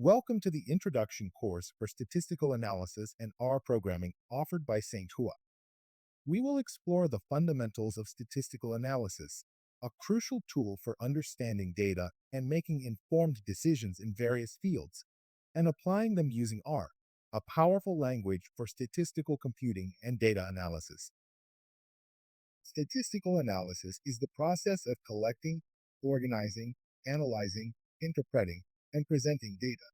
Welcome to the introduction course for statistical analysis and R programming offered by St. Hua. We will explore the fundamentals of statistical analysis, a crucial tool for understanding data and making informed decisions in various fields, and applying them using R, a powerful language for statistical computing and data analysis. Statistical analysis is the process of collecting, organizing, analyzing, interpreting, and presenting data.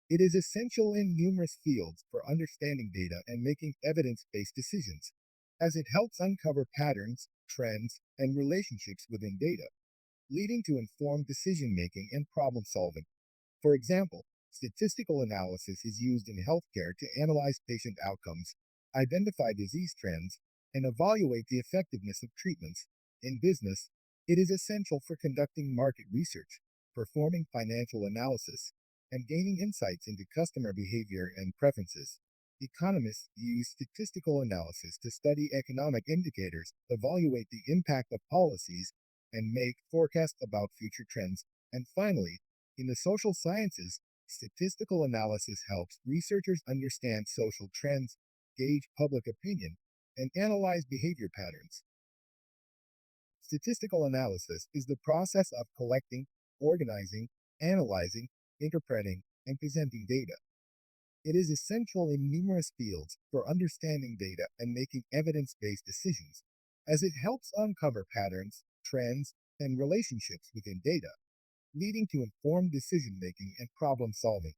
It is essential in numerous fields for understanding data and making evidence-based decisions, as it helps uncover patterns, trends, and relationships within data, leading to informed decision-making and problem-solving. For example, statistical analysis is used in healthcare to analyze patient outcomes, identify disease trends, and evaluate the effectiveness of treatments. In business, it is essential for conducting market research, performing financial analysis, and gaining insights into customer behavior and preferences. Economists use statistical analysis to study economic indicators, evaluate the impact of policies, and make forecasts about future trends. And finally, in the social sciences, statistical analysis helps researchers understand social trends, gauge public opinion, and analyze behavior patterns. Statistical analysis is the process of collecting, organizing, analyzing, interpreting, and presenting data. It is essential in numerous fields for understanding data and making evidence-based decisions, as it helps uncover patterns, trends, and relationships within data, leading to informed decision-making and problem-solving.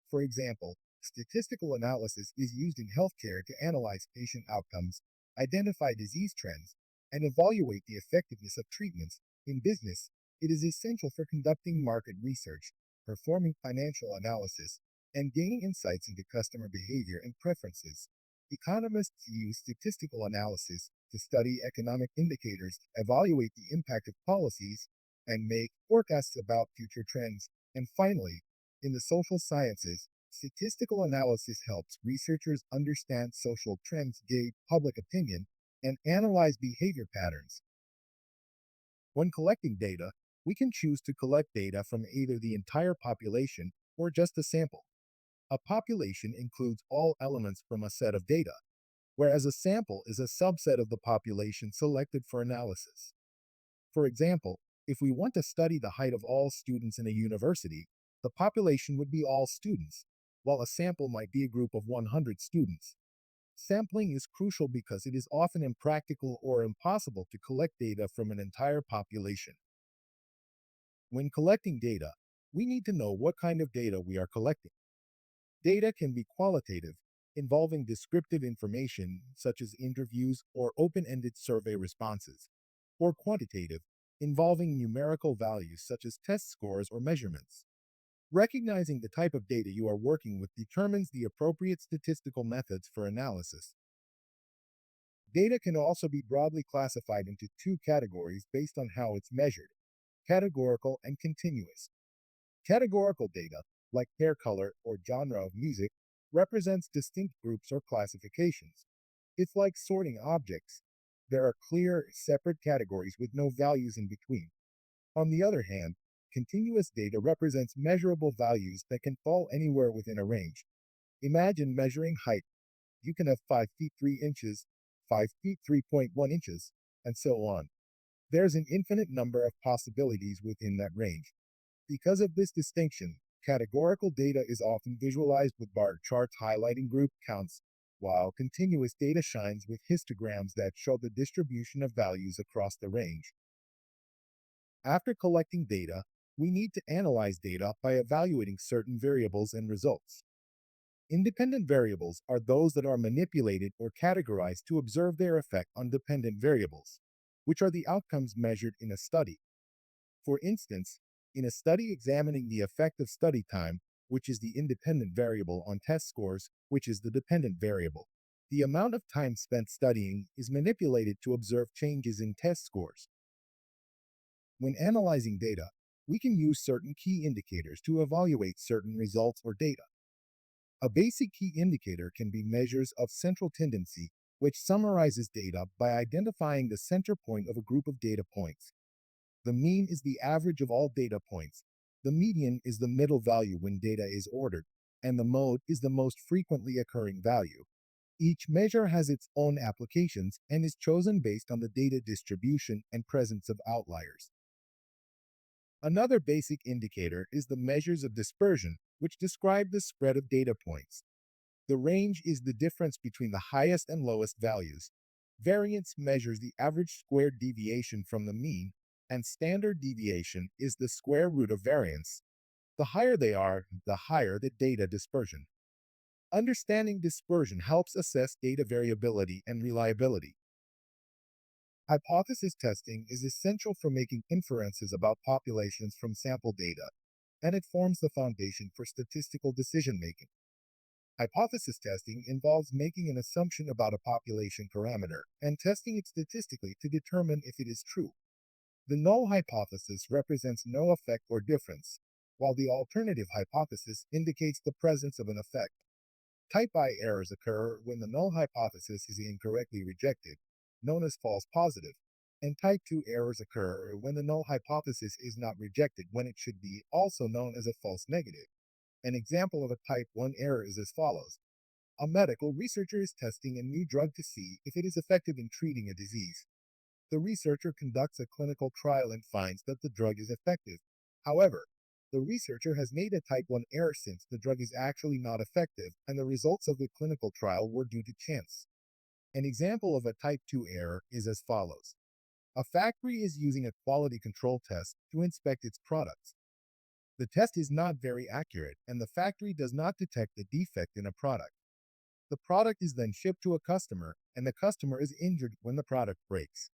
For example, statistical analysis is used in healthcare to analyze patient outcomes, identify disease trends, and evaluate the effectiveness of treatments. In business, it is essential for conducting market research, performing financial analysis, and gaining insights into customer behavior and preferences. Economists use statistical analysis to study economic indicators, evaluate the impact of policies, and make forecasts about future trends. And finally, in the social sciences, statistical analysis helps researchers understand social trends, gauge public opinion, and analyze behavior patterns. When collecting data, we can choose to collect data from either the entire population or just a sample. A population includes all elements from a set of data, whereas a sample is a subset of the population selected for analysis. For example, if we want to study the height of all students in a university, the population would be all students, while a sample might be a group of 100 students. Sampling is crucial because it is often impractical or impossible to collect data from an entire population. When collecting data, we need to know what kind of data we are collecting. Data can be qualitative, involving descriptive information such as interviews or open-ended survey responses, or quantitative, involving numerical values such as test scores or measurements. Recognizing the type of data you are working with determines the appropriate statistical methods for analysis. Data can also be broadly classified into two categories based on how it's measured: categorical and continuous. Categorical data, like hair color or genre of music, represents distinct groups or classifications. It's like sorting objects. There are clear, separate categories with no values in between. On the other hand, continuous data represents measurable values that can fall anywhere within a range. Imagine measuring height. You can have 5 feet 3 inches, 5 feet 3.1 inches, and so on. There's an infinite number of possibilities within that range. Because of this distinction, categorical data is often visualized with bar charts highlighting group counts, while continuous data shines with histograms that show the distribution of values across the range. After collecting data, we need to analyze data by evaluating certain variables and results. Independent variables are those that are manipulated or categorized to observe their effect on dependent variables, which are the outcomes measured in a study. For instance, in a study examining the effect of study time, which is the independent variable, on test scores, which is the dependent variable, the amount of time spent studying is manipulated to observe changes in test scores. When analyzing data, we can use certain key indicators to evaluate certain results or data. A basic key indicator can be measures of central tendency, which summarizes data by identifying the center point of a group of data points. The mean is the average of all data points, The median is the middle value when data is ordered, and the mode is the most frequently occurring value. Each measure has its own applications and is chosen based on the data distribution and presence of outliers. Another basic indicator is the measures of dispersion, which describe the spread of data points. The range is the difference between the highest and lowest values. Variance measures the average squared deviation from the mean, and standard deviation is the square root of variance. The higher they are, the higher the data dispersion. Understanding dispersion helps assess data variability and reliability. Hypothesis testing is essential for making inferences about populations from sample data, and it forms the foundation for statistical decision making. Hypothesis testing involves making an assumption about a population parameter and testing it statistically to determine if it is true. The null hypothesis represents no effect or difference, while the alternative hypothesis indicates the presence of an effect. Type I errors occur when the null hypothesis is incorrectly rejected, known as false positive, and type 2 errors occur when the null hypothesis is not rejected when it should be, also known as a false negative. An example of a type 1 error is as follows. A medical researcher is testing a new drug to see if it is effective in treating a disease. The researcher conducts a clinical trial and finds that the drug is effective. However, the researcher has made a type 1 error since the drug is actually not effective and the results of the clinical trial were due to chance. An example of a type 2 error is as follows. A factory is using a quality control test to inspect its products. The test is not very accurate and the factory does not detect the defect in a product. The product is then shipped to a customer and the customer is injured when the product breaks.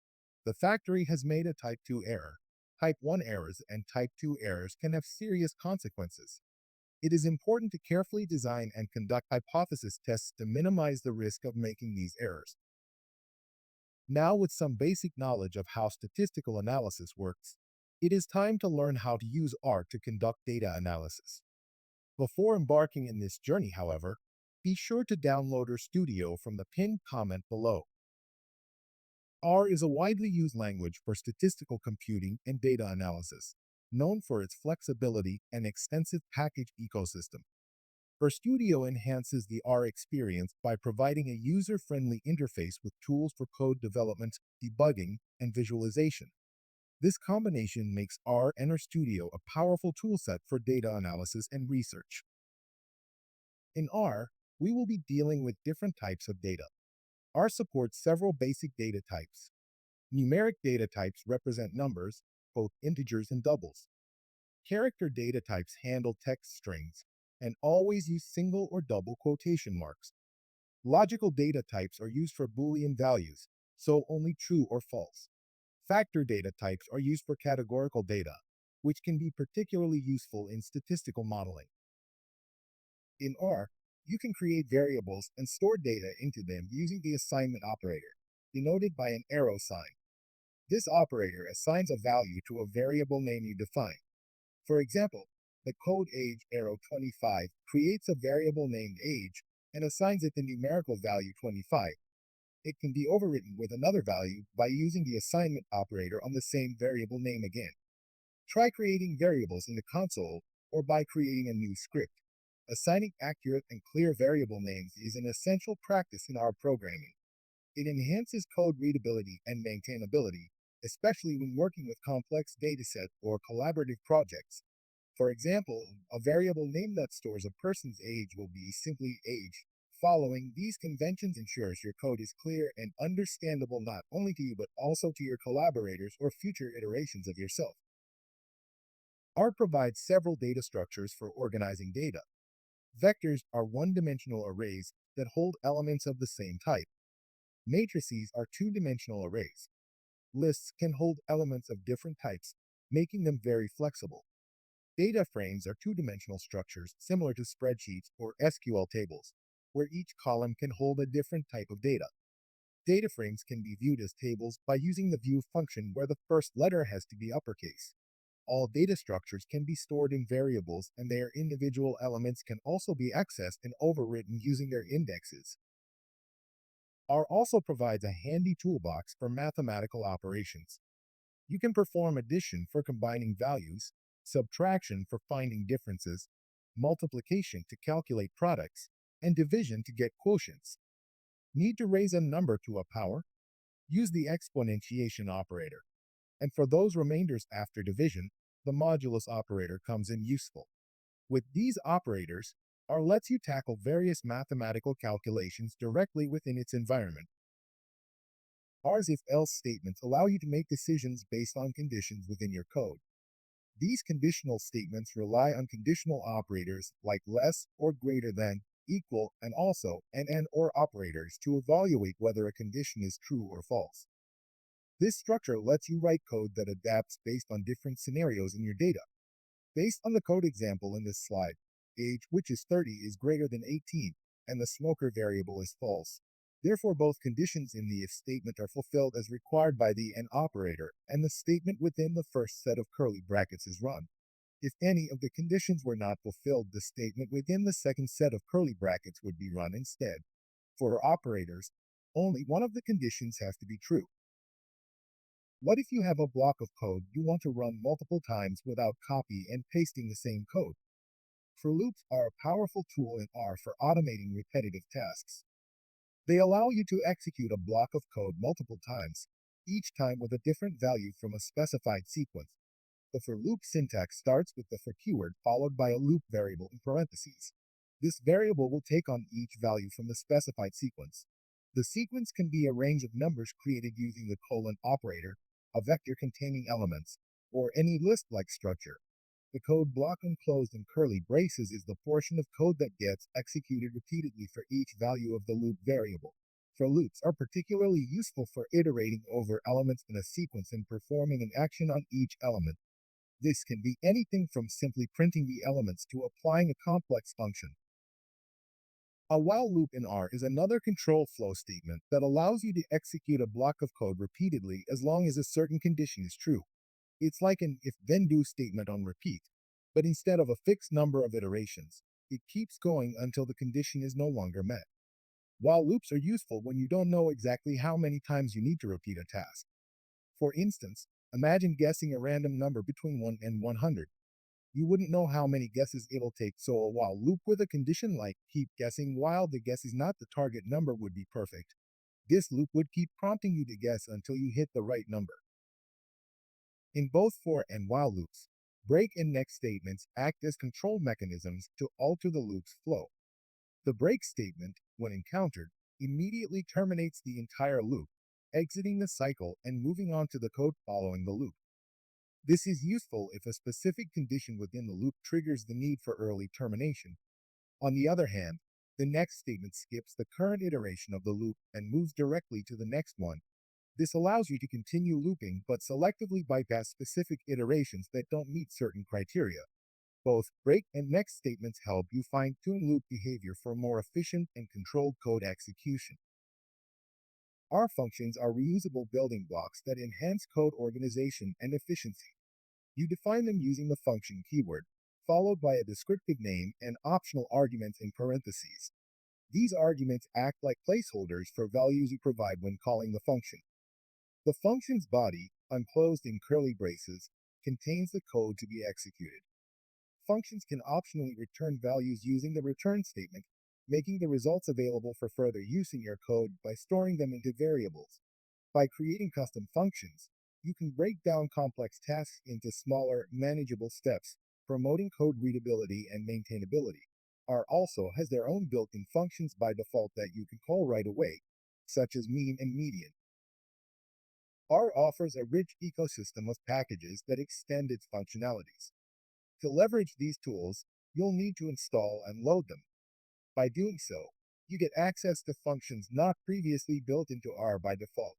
The factory has made a type 2 error. Type 1 errors and type 2 errors can have serious consequences. It is important to carefully design and conduct hypothesis tests to minimize the risk of making these errors. Now, with some basic knowledge of how statistical analysis works, it is time to learn how to use R to conduct data analysis. Before embarking in this journey, however, be sure to download RStudio from the pinned comment below. R is a widely used language for statistical computing and data analysis, known for its flexibility and extensive package ecosystem. RStudio enhances the R experience by providing a user-friendly interface with tools for code development, debugging, and visualization. This combination makes R and RStudio a powerful toolset for data analysis and research. In R, we will be dealing with different types of data. R supports several basic data types. Numeric data types represent numbers, both integers and doubles. Character data types handle text strings and always use single or double quotation marks. Logical data types are used for Boolean values, so only true or false. Factor data types are used for categorical data, which can be particularly useful in statistical modeling. In R, you can create variables and store data into them using the assignment operator, denoted by an arrow sign. This operator assigns a value to a variable name you define. For example, the code age arrow 25 creates a variable named age and assigns it the numerical value 25. It can be overwritten with another value by using the assignment operator on the same variable name again. Try creating variables in the console or by creating a new script. Assigning accurate and clear variable names is an essential practice in R programming. It enhances code readability and maintainability, especially when working with complex datasets or collaborative projects. For example, a variable name that stores a person's age will be simply age. Following these conventions ensures your code is clear and understandable not only to you but also to your collaborators or future iterations of yourself. R provides several data structures for organizing data. Vectors are one-dimensional arrays that hold elements of the same type. Matrices are two-dimensional arrays. Lists can hold elements of different types, making them very flexible. Data frames are two-dimensional structures similar to spreadsheets or SQL tables, where each column can hold a different type of data. Data frames can be viewed as tables by using the view function where the first letter has to be uppercase. All data structures can be stored in variables and their individual elements can also be accessed and overwritten using their indexes. R also provides a handy toolbox for mathematical operations. You can perform addition for combining values, subtraction for finding differences, multiplication to calculate products, and division to get quotients. Need to raise a number to a power? Use the exponentiation operator. And for those remainders after division, the modulus operator comes in useful. With these operators, R lets you tackle various mathematical calculations directly within its environment. R's if-else statements allow you to make decisions based on conditions within your code. These conditional statements rely on conditional operators like less or greater than, equal, and also, and or operators to evaluate whether a condition is true or false. This structure lets you write code that adapts based on different scenarios in your data. Based on the code example in this slide, age, which is 30, is greater than 18, and the smoker variable is false. Therefore, both conditions in the if statement are fulfilled as required by the and operator, and the statement within the first set of curly brackets is run. If any of the conditions were not fulfilled, the statement within the second set of curly brackets would be run instead. For operators, only one of the conditions has to be true. What if you have a block of code you want to run multiple times without copy and pasting the same code? For loops are a powerful tool in R for automating repetitive tasks. They allow you to execute a block of code multiple times, each time with a different value from a specified sequence. The for loop syntax starts with the for keyword followed by a loop variable in parentheses. This variable will take on each value from the specified sequence. The sequence can be a range of numbers created using the colon operator, a vector containing elements, or any list-like structure. The code block enclosed in curly braces is the portion of code that gets executed repeatedly for each value of the loop variable. For loops are particularly useful for iterating over elements in a sequence and performing an action on each element. This can be anything from simply printing the elements to applying a complex function. A while loop in R is another control flow statement that allows you to execute a block of code repeatedly as long as a certain condition is true. It's like an if-then-do statement on repeat, but instead of a fixed number of iterations, it keeps going until the condition is no longer met. While loops are useful when you don't know exactly how many times you need to repeat a task. For instance, imagine guessing a random number between 1 and 100. You wouldn't know how many guesses it'll take, so a while loop with a condition like keep guessing while the guess is not the target number would be perfect. This loop would keep prompting you to guess until you hit the right number. In both for and while loops, break and next statements act as control mechanisms to alter the loop's flow. The break statement, when encountered, immediately terminates the entire loop, exiting the cycle and moving on to the code following the loop. This is useful if a specific condition within the loop triggers the need for early termination. On the other hand, the next statement skips the current iteration of the loop and moves directly to the next one. This allows you to continue looping but selectively bypass specific iterations that don't meet certain criteria. Both break and next statements help you fine-tune loop behavior for more efficient and controlled code execution. R functions are reusable building blocks that enhance code organization and efficiency. You define them using the function keyword, followed by a descriptive name and optional arguments in parentheses. These arguments act like placeholders for values you provide when calling the function. The function's body, enclosed in curly braces, contains the code to be executed. Functions can optionally return values using the return statement, making the results available for further use in your code by storing them into variables. By creating custom functions, you can break down complex tasks into smaller, manageable steps, promoting code readability and maintainability. R also has their own built-in functions by default that you can call right away, such as mean and median. R offers a rich ecosystem of packages that extend its functionalities. To leverage these tools, you'll need to install and load them. By doing so, you get access to functions not previously built into R by default.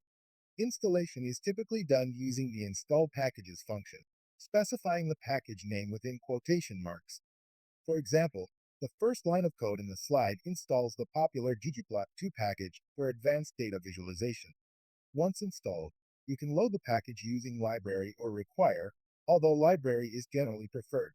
Installation is typically done using the install packages function, specifying the package name within quotation marks. For example, the first line of code in the slide installs the popular ggplot2 package for advanced data visualization. Once installed, you can load the package using library or require, although library is generally preferred.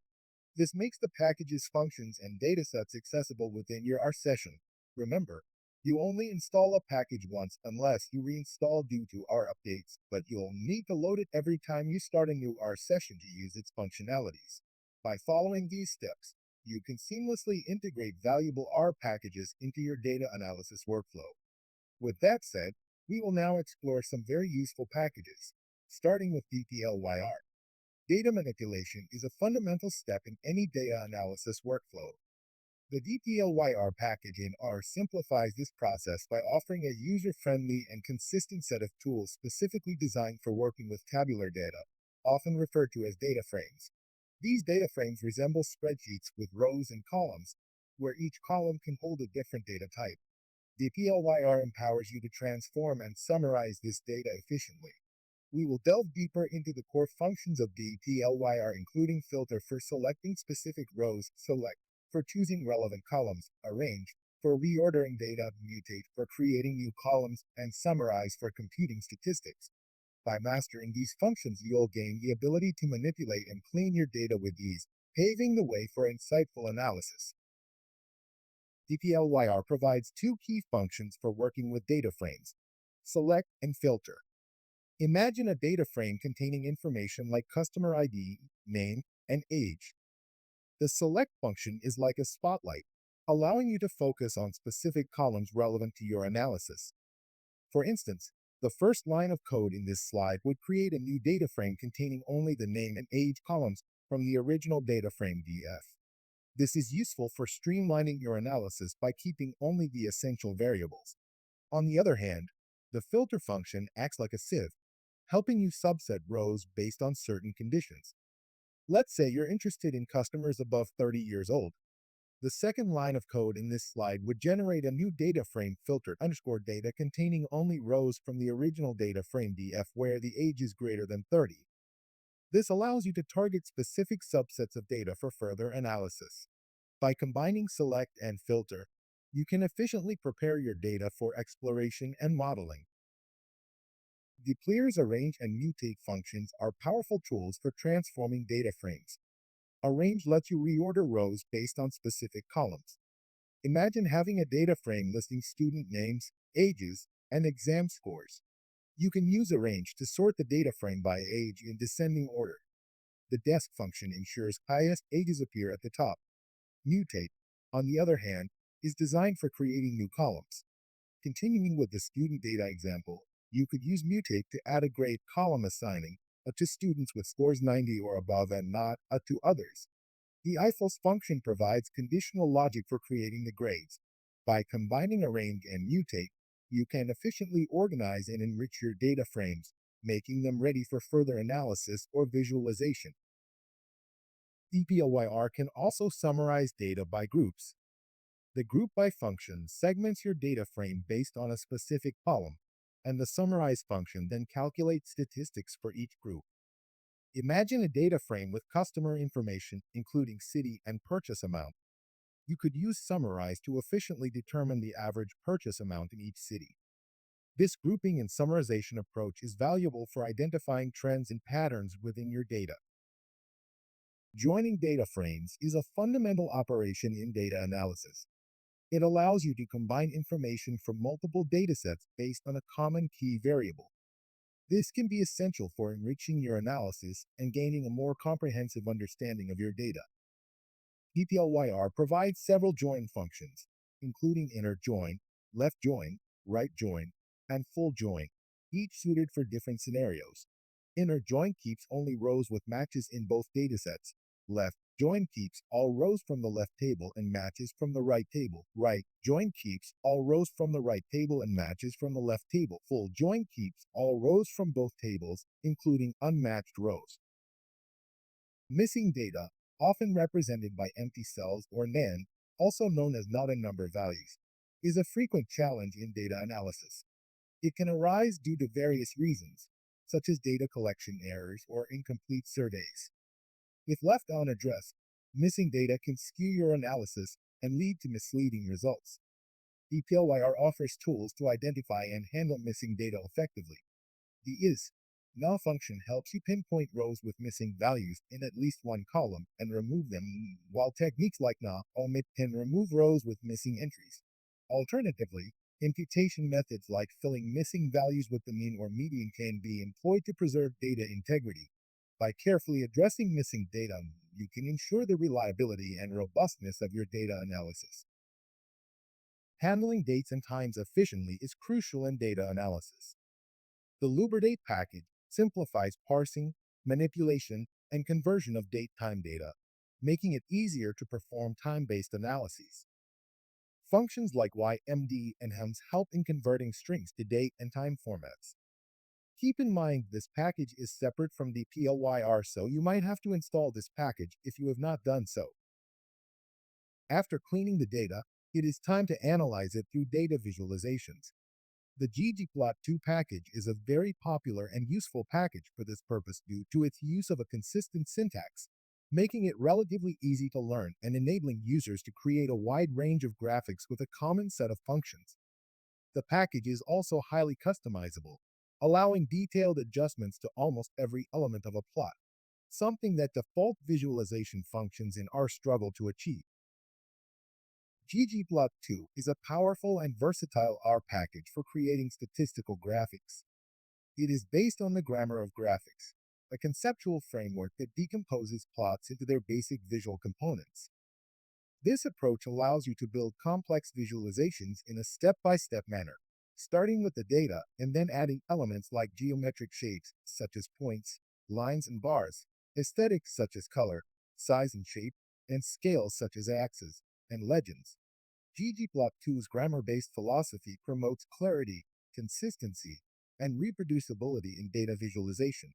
This makes the package's functions and datasets accessible within your R session. Remember, You only install a package once unless you reinstall due to R updates, but you'll need to load it every time you start a new R session to use its functionalities. By following these steps, you can seamlessly integrate valuable R packages into your data analysis workflow. With that said, we will now explore some very useful packages, starting with DPLYR. Data manipulation is a fundamental step in any data analysis workflow. The DPLYR package in R simplifies this process by offering a user-friendly and consistent set of tools specifically designed for working with tabular data, often referred to as data frames. These data frames resemble spreadsheets with rows and columns, where each column can hold a different data type. DPLYR empowers you to transform and summarize this data efficiently. We will delve deeper into the core functions of DPLYR, including filter for selecting specific rows, select for choosing relevant columns, arrange for reordering data, mutate for creating new columns, and summarize for computing statistics. By mastering these functions, you'll gain the ability to manipulate and clean your data with ease, paving the way for insightful analysis. DPLYR provides two key functions for working with data frames: select and filter. Imagine a data frame containing information like customer ID, name, and age. The select function is like a spotlight, allowing you to focus on specific columns relevant to your analysis. For instance, the first line of code in this slide would create a new data frame containing only the name and age columns from the original data frame DF. This is useful for streamlining your analysis by keeping only the essential variables. On the other hand, the filter function acts like a sieve, helping you subset rows based on certain conditions. Let's say you're interested in customers above 30 years old. The second line of code in this slide would generate a new data frame filtered underscore data containing only rows from the original data frame DF where the age is greater than 30. This allows you to target specific subsets of data for further analysis. By combining select and filter, you can efficiently prepare your data for exploration and modeling. Deplere's arrange and mutate functions are powerful tools for transforming data frames. Arrange lets you reorder rows based on specific columns. Imagine having a data frame listing student names, ages, and exam scores. You can use arrange to sort the data frame by age in descending order. The desk function ensures highest ages appear at the top. Mutate, on the other hand, is designed for creating new columns. Continuing with the student data example, you could use mutate to add a grade column assigning to students with scores 90 or above and not to others. The ifelse function provides conditional logic for creating the grades. By combining arrange and mutate, you can efficiently organize and enrich your data frames, making them ready for further analysis or visualization. DPLYR can also summarize data by groups. The group by function segments your data frame based on a specific column, and the summarize function then calculates statistics for each group. Imagine a data frame with customer information, including city and purchase amount. You could use summarize to efficiently determine the average purchase amount in each city. This grouping and summarization approach is valuable for identifying trends and patterns within your data. Joining data frames is a fundamental operation in data analysis. It allows you to combine information from multiple datasets based on a common key variable. This can be essential for enriching your analysis and gaining a more comprehensive understanding of your data. DPLYR provides several join functions, including inner join, left join, right join, and full join, each suited for different scenarios. Inner join keeps only rows with matches in both datasets. Left join keeps all rows from the left table and matches from the right table. Right join keeps all rows from the right table and matches from the left table. Full join keeps all rows from both tables, including unmatched rows. Missing data, often represented by empty cells or NaN, also known as not in number values, is a frequent challenge in data analysis. It can arise due to various reasons, such as data collection errors or incomplete surveys. If left unaddressed, missing data can skew your analysis and lead to misleading results. DPLYR offers tools to identify and handle missing data effectively. The is/now function helps you pinpoint rows with missing values in at least one column and remove them, while techniques like na omit can remove rows with missing entries. Alternatively, Imputation methods like filling missing values with the mean or median can be employed to preserve data integrity. By carefully addressing missing data, you can ensure the reliability and robustness of your data analysis. Handling dates and times efficiently is crucial in data analysis. The Luberdate package simplifies parsing, manipulation, and conversion of date-time data, making it easier to perform time-based analyses. Functions like YMD and HEMS help in converting strings to date and time formats. Keep in mind this package is separate from the PLYR, so you might have to install this package if you have not done so. After cleaning the data, it is time to analyze it through data visualizations. The ggplot2 package is a very popular and useful package for this purpose due to its use of a consistent syntax, making it relatively easy to learn and enabling users to create a wide range of graphics with a common set of functions. The package is also highly customizable, allowing detailed adjustments to almost every element of a plot, something that default visualization functions in R struggle to achieve. ggplot2 is a powerful and versatile R package for creating statistical graphics. It is based on the grammar of graphics, a conceptual framework that decomposes plots into their basic visual components. This approach allows you to build complex visualizations in a step-by-step manner, starting with the data and then adding elements like geometric shapes such as points, lines, and bars, aesthetics such as color, size and shape, and scales such as axes and legends. ggplot2's grammar-based philosophy promotes clarity, consistency, and reproducibility in data visualization.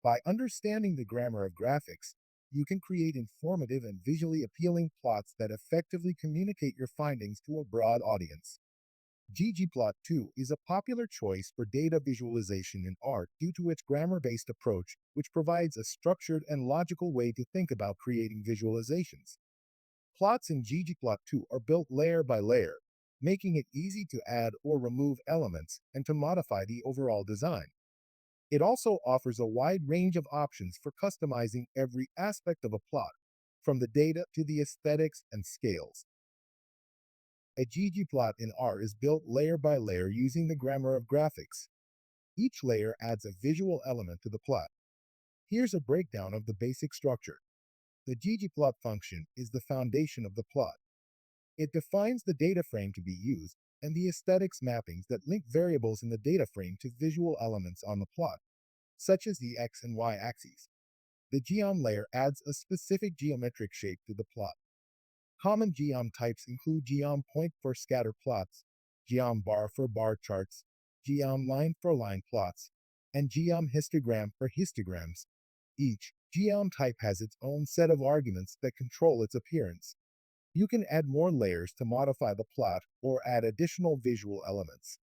By understanding the grammar of graphics, you can create informative and visually appealing plots that effectively communicate your findings to a broad audience. ggplot2 is a popular choice for data visualization in R due to its grammar-based approach, which provides a structured and logical way to think about creating visualizations. Plots in ggplot2 are built layer by layer, making it easy to add or remove elements and to modify the overall design. It also offers a wide range of options for customizing every aspect of a plot, from the data to the aesthetics and scales. A ggplot in R is built layer by layer using the grammar of graphics. Each layer adds a visual element to the plot. Here's a breakdown of the basic structure. The ggplot function is the foundation of the plot. It defines the data frame to be used and the aesthetics mappings that link variables in the data frame to visual elements on the plot, such as the x and y axes. The geom layer adds a specific geometric shape to the plot. Common geom types include geom point for scatter plots, geom bar for bar charts, geom line for line plots, and geom histogram for histograms. Each geom type has its own set of arguments that control its appearance. You can add more layers to modify the plot or add additional visual elements.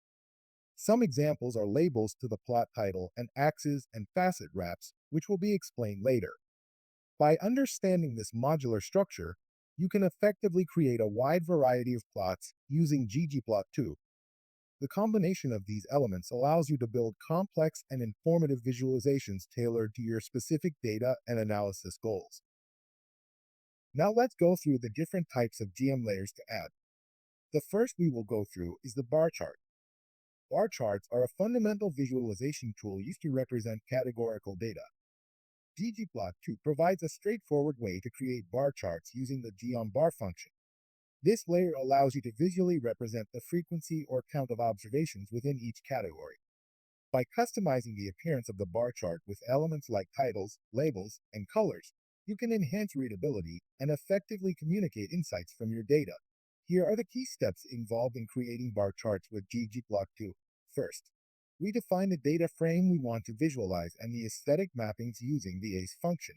Some examples are labels to the plot title and axes and facet wraps, which will be explained later. By understanding this modular structure, you can effectively create a wide variety of plots using ggplot2. The combination of these elements allows you to build complex and informative visualizations tailored to your specific data and analysis goals. Now let's go through the different types of geom layers to add. The first we will go through is the bar chart. Bar charts are a fundamental visualization tool used to represent categorical data. ggplot2 provides a straightforward way to create bar charts using the geom_bar function. This layer allows you to visually represent the frequency or count of observations within each category. By customizing the appearance of the bar chart with elements like titles, labels, and colors, you can enhance readability and effectively communicate insights from your data. Here are the key steps involved in creating bar charts with ggplot2. First, we define the data frame we want to visualize and the aesthetic mappings using the ACE function.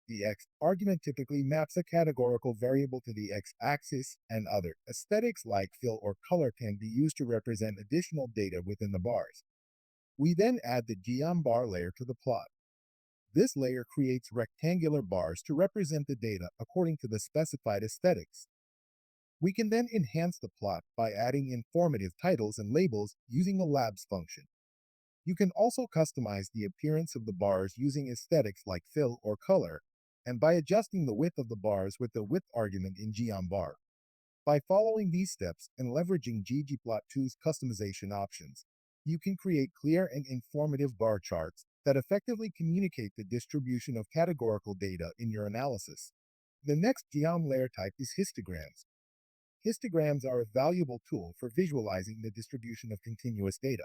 The X argument typically maps a categorical variable to the X-axis, and other aesthetics like fill or color can be used to represent additional data within the bars. We then add the geom_bar layer to the plot. This layer creates rectangular bars to represent the data according to the specified aesthetics. We can then enhance the plot by adding informative titles and labels using the labs function. You can also customize the appearance of the bars using aesthetics like fill or color, and by adjusting the width of the bars with the width argument in geom_bar. By following these steps and leveraging ggplot2's customization options, you can create clear and informative bar charts that effectively communicate the distribution of categorical data in your analysis. The next geom layer type is histograms. Histograms are a valuable tool for visualizing the distribution of continuous data.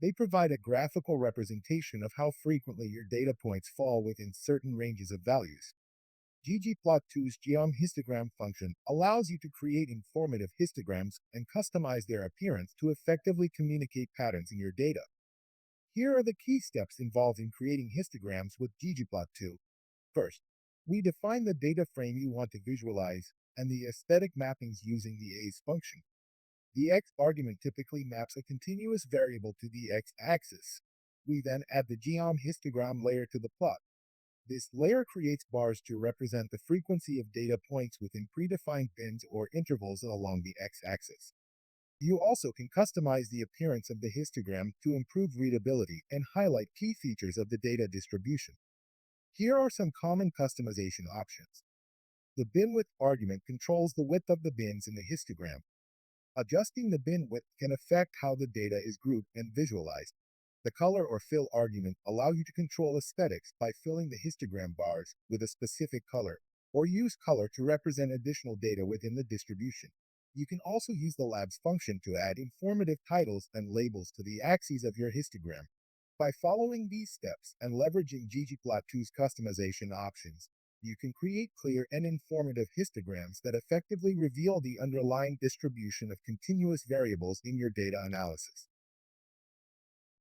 They provide a graphical representation of how frequently your data points fall within certain ranges of values. ggplot2's geom histogram function allows you to create informative histograms and customize their appearance to effectively communicate patterns in your data. Here are the key steps involved in creating histograms with ggplot2. First, we define the data frame you want to visualize and the aesthetic mappings using the A's function. The x argument typically maps a continuous variable to the x-axis. We then add the geom histogram layer to the plot. This layer creates bars to represent the frequency of data points within predefined bins or intervals along the x-axis. You also can customize the appearance of the histogram to improve readability and highlight key features of the data distribution. Here are some common customization options. The bin width argument controls the width of the bins in the histogram. Adjusting the bin width can affect how the data is grouped and visualized. The color or fill argument allows you to control aesthetics by filling the histogram bars with a specific color, or use color to represent additional data within the distribution. You can also use the labs function to add informative titles and labels to the axes of your histogram. By following these steps and leveraging ggplot2's customization options, you can create clear and informative histograms that effectively reveal the underlying distribution of continuous variables in your data analysis.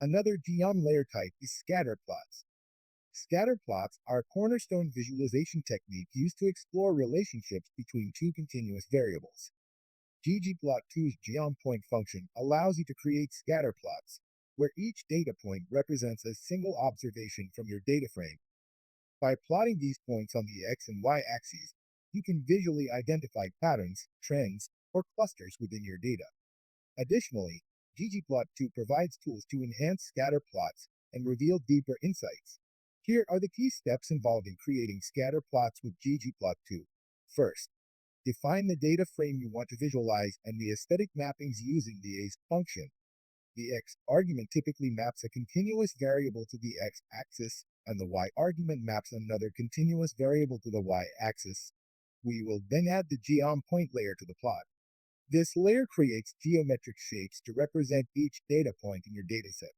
Another geom layer type is scatter plots. Scatter plots are a cornerstone visualization technique used to explore relationships between two continuous variables. ggplot2's geom point function allows you to create scatter plots, where each data point represents a single observation from your data frame. By plotting these points on the x and y axes, you can visually identify patterns, trends, or clusters within your data. Additionally, ggplot2 provides tools to enhance scatter plots and reveal deeper insights. Here are the key steps involved in creating scatter plots with ggplot2. First, define the data frame you want to visualize and the aesthetic mappings using the A's function. The x argument typically maps a continuous variable to the x-axis, and the y argument maps another continuous variable to the y-axis. We will then add the geom point layer to the plot. This layer creates geometric shapes to represent each data point in your dataset.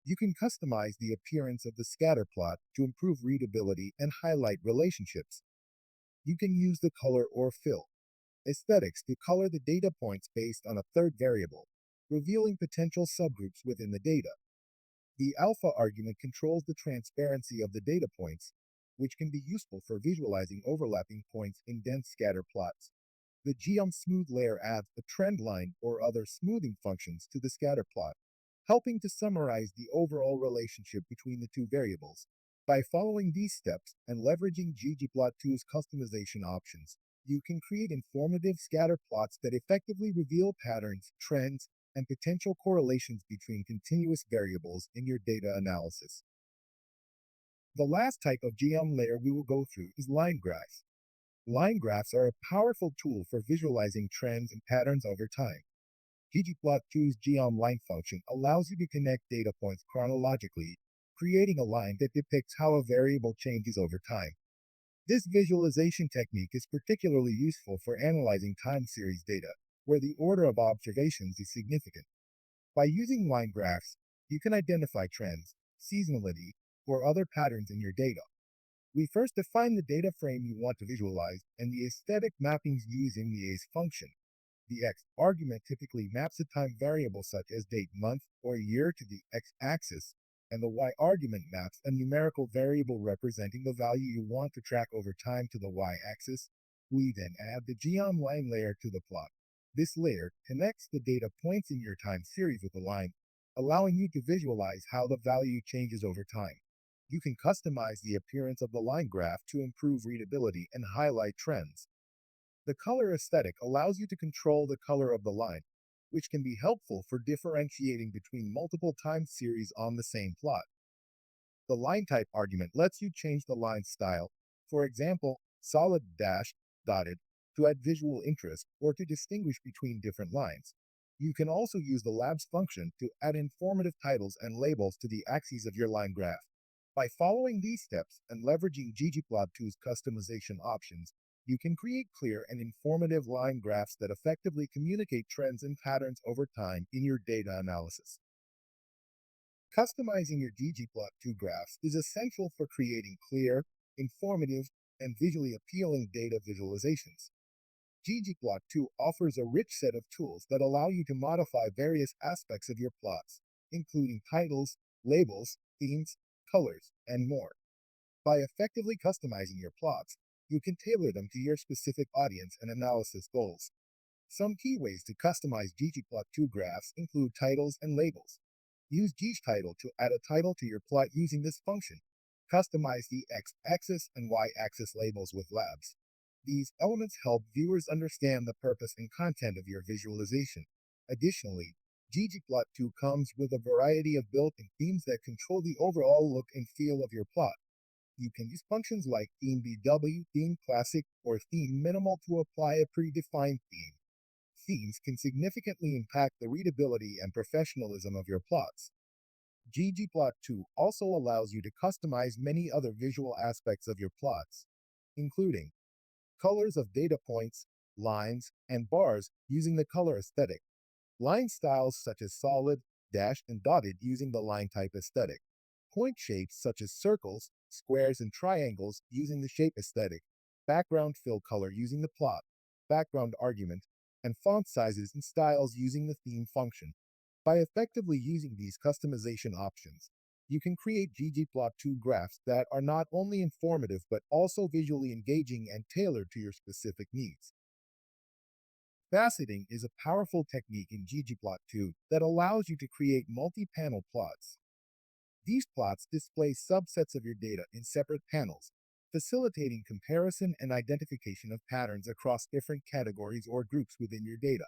You can customize the appearance of the scatter plot to improve readability and highlight relationships. You can use the color or fill aesthetics to color the data points based on a third variable, revealing potential subgroups within the data. The alpha argument controls the transparency of the data points, which can be useful for visualizing overlapping points in dense scatter plots. The geom smooth layer adds a trend line or other smoothing functions to the scatter plot, helping to summarize the overall relationship between the two variables. By following these steps and leveraging ggplot2's customization options, you can create informative scatter plots that effectively reveal patterns, trends, and potential correlations between continuous variables in your data analysis. The last type of geom layer we will go through is line graphs. Line graphs are a powerful tool for visualizing trends and patterns over time. ggplot2's geom line function allows you to connect data points chronologically, creating a line that depicts how a variable changes over time. This visualization technique is particularly useful for analyzing time series data, where the order of observations is significant. By using line graphs, you can identify trends, seasonality, or other patterns in your data. We first define the data frame you want to visualize and the aesthetic mappings using the A's function. The x argument typically maps a time variable such as date, month, or year to the x-axis, and the y argument maps a numerical variable representing the value you want to track over time to the y-axis. We then add the geom line layer to the plot. This layer connects the data points in your time series with a line, allowing you to visualize how the value changes over time. You can customize the appearance of the line graph to improve readability and highlight trends. The color aesthetic allows you to control the color of the line, which can be helpful for differentiating between multiple time series on the same plot. The line type argument lets you change the line style, for example, solid, dashed, dotted, to add visual interest or to distinguish between different lines. You can also use the labs function to add informative titles and labels to the axes of your line graph. By following these steps and leveraging ggplot2's customization options, you can create clear and informative line graphs that effectively communicate trends and patterns over time in your data analysis. Customizing your ggplot2 graphs is essential for creating clear, informative, and visually appealing data visualizations. ggplot2 offers a rich set of tools that allow you to modify various aspects of your plots, including titles, labels, themes, colors, and more. By effectively customizing your plots, you can tailor them to your specific audience and analysis goals. Some key ways to customize ggplot2 graphs include titles and labels. Use ggtitle to add a title to your plot using this function. Customize the x-axis and y-axis labels with labs. These elements help viewers understand the purpose and content of your visualization. Additionally, ggplot2 comes with a variety of built-in themes that control the overall look and feel of your plot. You can use functions like theme BW, theme classic, or theme minimal to apply a predefined theme. Themes can significantly impact the readability and professionalism of your plots. ggplot2 also allows you to customize many other visual aspects of your plots, including colors of data points, lines, and bars using the color aesthetic, line styles such as solid, dashed, and dotted using the line type aesthetic, point shapes such as circles, squares, and triangles using the shape aesthetic, background fill color using the plot, background argument, and font sizes and styles using the theme function. By effectively using these customization options, you can create ggplot2 graphs that are not only informative but also visually engaging and tailored to your specific needs. Faceting is a powerful technique in ggplot2 that allows you to create multi-panel plots. These plots display subsets of your data in separate panels, facilitating comparison and identification of patterns across different categories or groups within your data.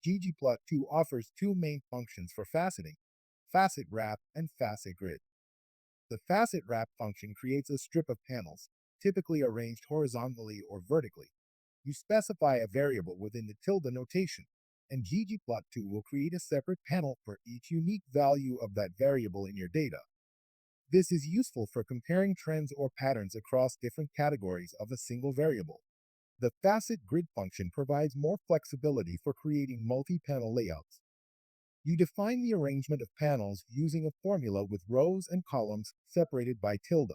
ggplot2 offers two main functions for faceting: facet wrap and facet grid. The facet wrap function creates a strip of panels, typically arranged horizontally or vertically. You specify a variable within the tilde notation, and ggplot2 will create a separate panel for each unique value of that variable in your data. This is useful for comparing trends or patterns across different categories of a single variable. The facet grid function provides more flexibility for creating multi-panel layouts. You define the arrangement of panels using a formula with rows and columns separated by tilde.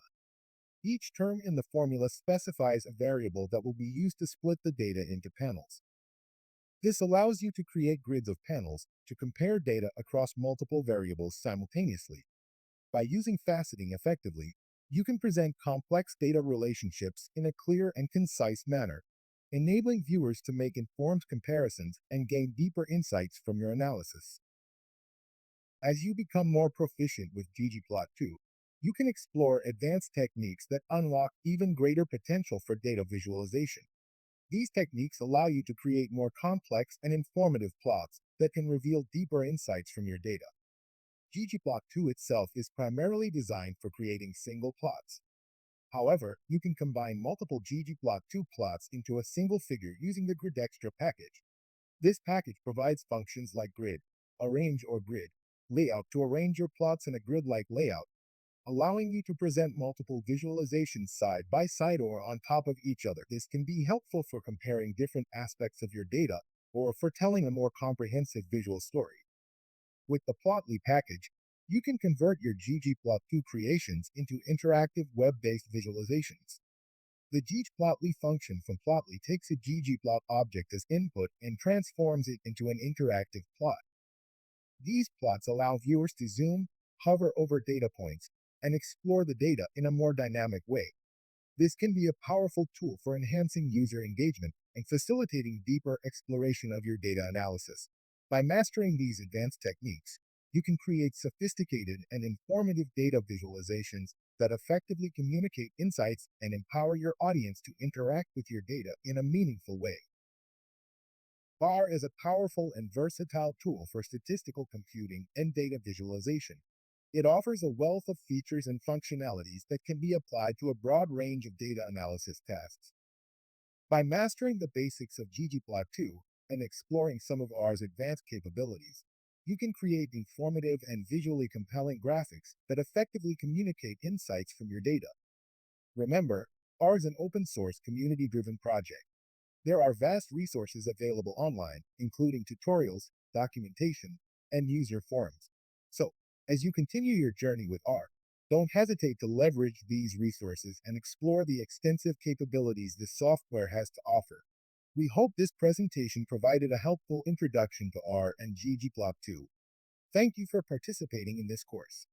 Each term in the formula specifies a variable that will be used to split the data into panels. This allows you to create grids of panels to compare data across multiple variables simultaneously. By using faceting effectively, you can present complex data relationships in a clear and concise manner, enabling viewers to make informed comparisons and gain deeper insights from your analysis. As you become more proficient with ggplot2, you can explore advanced techniques that unlock even greater potential for data visualization. These techniques allow you to create more complex and informative plots that can reveal deeper insights from your data. ggplot2 itself is primarily designed for creating single plots. However, you can combine multiple ggplot2 plots into a single figure using the gridextra package. This package provides functions like grid, arrange or grid, layout to arrange your plots in a grid-like layout, allowing you to present multiple visualizations side by side or on top of each other. This can be helpful for comparing different aspects of your data or for telling a more comprehensive visual story. With the Plotly package, you can convert your ggplot2 creations into interactive web-based visualizations. The ggplotly function from Plotly takes a ggplot object as input and transforms it into an interactive plot. These plots allow viewers to zoom, hover over data points, and explore the data in a more dynamic way. This can be a powerful tool for enhancing user engagement and facilitating deeper exploration of your data analysis. By mastering these advanced techniques, you can create sophisticated and informative data visualizations that effectively communicate insights and empower your audience to interact with your data in a meaningful way. R is a powerful and versatile tool for statistical computing and data visualization. It offers a wealth of features and functionalities that can be applied to a broad range of data analysis tasks. By mastering the basics of ggplot2 and exploring some of R's advanced capabilities, you can create informative and visually compelling graphics that effectively communicate insights from your data. Remember, R is an open source, community driven project. There are vast resources available online, including tutorials, documentation, and user forums. So, as you continue your journey with R, don't hesitate to leverage these resources and explore the extensive capabilities this software has to offer. We hope this presentation provided a helpful introduction to R and ggplot2. Thank you for participating in this course.